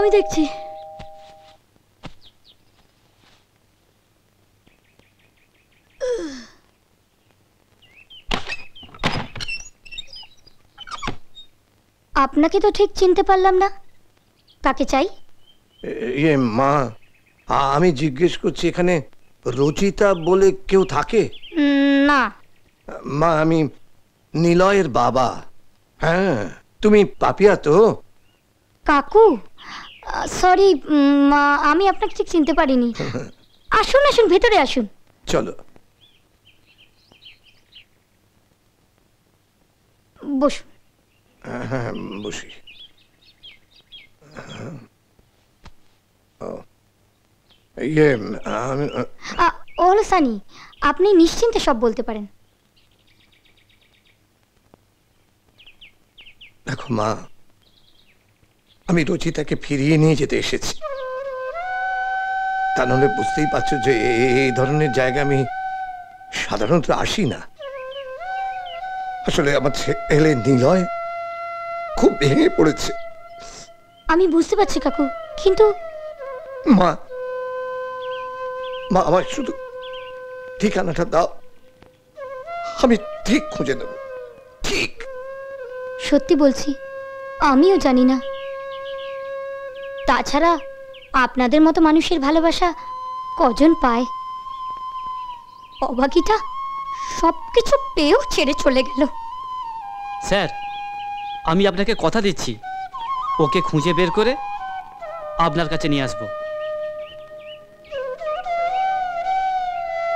আমি দেখছি। আপনাকে তো ঠিক চিনতে পারলাম না, কাকে চাই? মা, আমি জিজ্ঞেস করছি এখানে রচিতা বলে কেউ থাকে? না মা, আমি নিলয়ের বাবা। হ্যাঁ, তুমি পাপিয়া তো? কাকু, সরি মা, আমি আপনাকে ঠিক চিনতে পারিনি। আসুন আসুন, ভেতরে আসুন। চলো বসুন। হ্যাঁ, বসি। ওহলো সানি, আপনি নিশ্চিন্তে সব বলতে পারেন। দেখো মা, আমি রচিতাকে ফিরিয়ে নিয়ে যেতে এসেছি। তা নাহলে বুঝতেই পারছো যে এই ধরনের জায়গা আমি সাধারণত আসি না। আসলে আমার ছেলে নিলয় খুব ভেঙে পড়েছে। আমি বুঝতে পারছি কাকু, কিন্তু মা, মা আমার শুধু ঠিকানাটা দাও, আমি ঠিক খুঁজে দেব। ঠিক সত্যি বলছি, আমিও জানি না। তাছাড়া আপনাদের মতো মানুষের ভালোবাসা কজন পায়? অভাগীটা সবকিছু পেয়েও ছেড়ে চলে গেল। স্যার, আমি আপনাকে কথা দিচ্ছি, ওকে খুঁজে বের করে আপনার কাছে নিয়ে আসবো।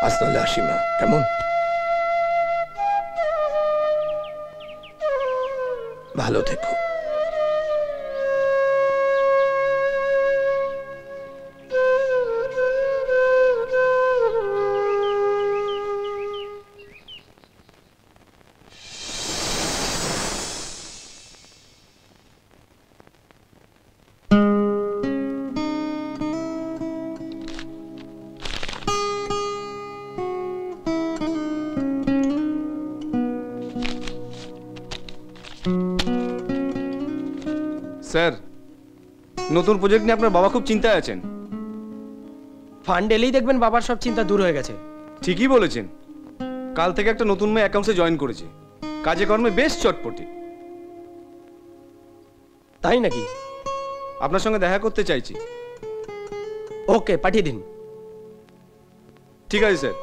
আজ তাহলে আসি মা, কেমন? ভালো থেকো। স্যার, নতুন প্রজেক্ট নিয়ে আপনার বাবা খুব চিন্তায় আছেন। ফান্ড এলেই দেখবেন বাবার সব চিন্তা দূর হয়ে গেছে। ঠিকই বলেছেন। কাল থেকে একটা নতুন মেয়ে অ্যাকাউন্টসে জয়েন করেছে, কাজে কর্মে বেশ চটপটি। তাই নাকি? আপনার সঙ্গে দেখা করতে চাইছি। ওকে, পাঠিয়ে দিন। ঠিক আছে sir.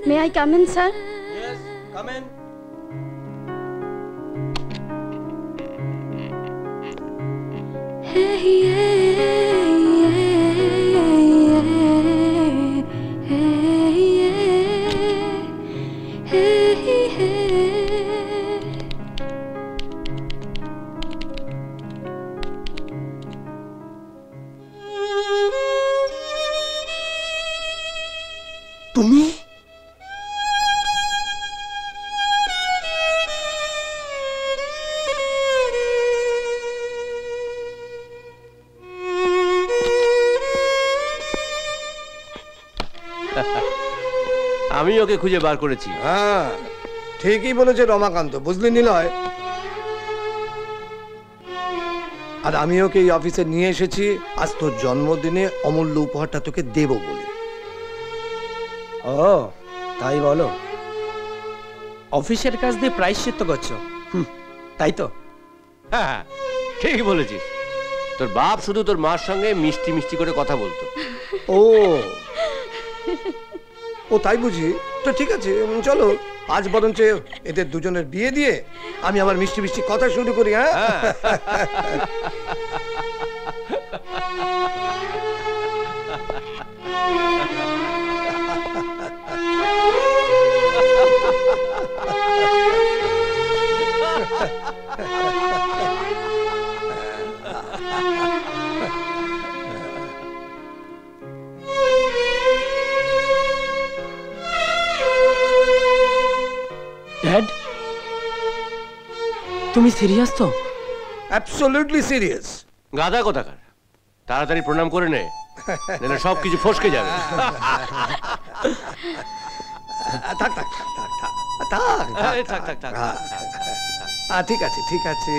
May I come in, sir? Yes, come in. তুমি? আমি ওকে খুঁজে বার করেছি। হ্যাঁ, ঠিকই বলেছে রমাকান্ত, বুঝলি নিলয়? আর আমি ওকে এই অফিসে নিয়ে এসেছি আজ তোর জন্মদিনে অমূল্য উপহারটা তোকে দেব বলে। ও তাই বলো? অফিসের কাজ দিয়ে প্রায়শ্চিত্ত করছো, তাই তো? হ্যাঁ, ঠিক বলেছিস। তোর বাপ শুধু তোর মার সঙ্গে মিষ্টি মিষ্টি করে কথা বলতো। ও ও তাই বুঝি? তো ঠিক আছে, চলো আজ বরঞ্চ এদের দুজনের বিয়ে দিয়ে আমি আমার মিষ্টি মিষ্টি কথা শুরু করি। হ্যাঁ, ড্যাড, তুমি সিরিয়াস তো? Absolutely serious. গাদা কোথাকার, তাড়াতাড়ি প্রণাম করে নে, নাহলে সব কিছু ফসকে যাবে। থাক থাক থাক থাক থাক থাক এই, থাক, থাক, থাক, থাক, থাক। ঠিক আছে ঠিক আছে।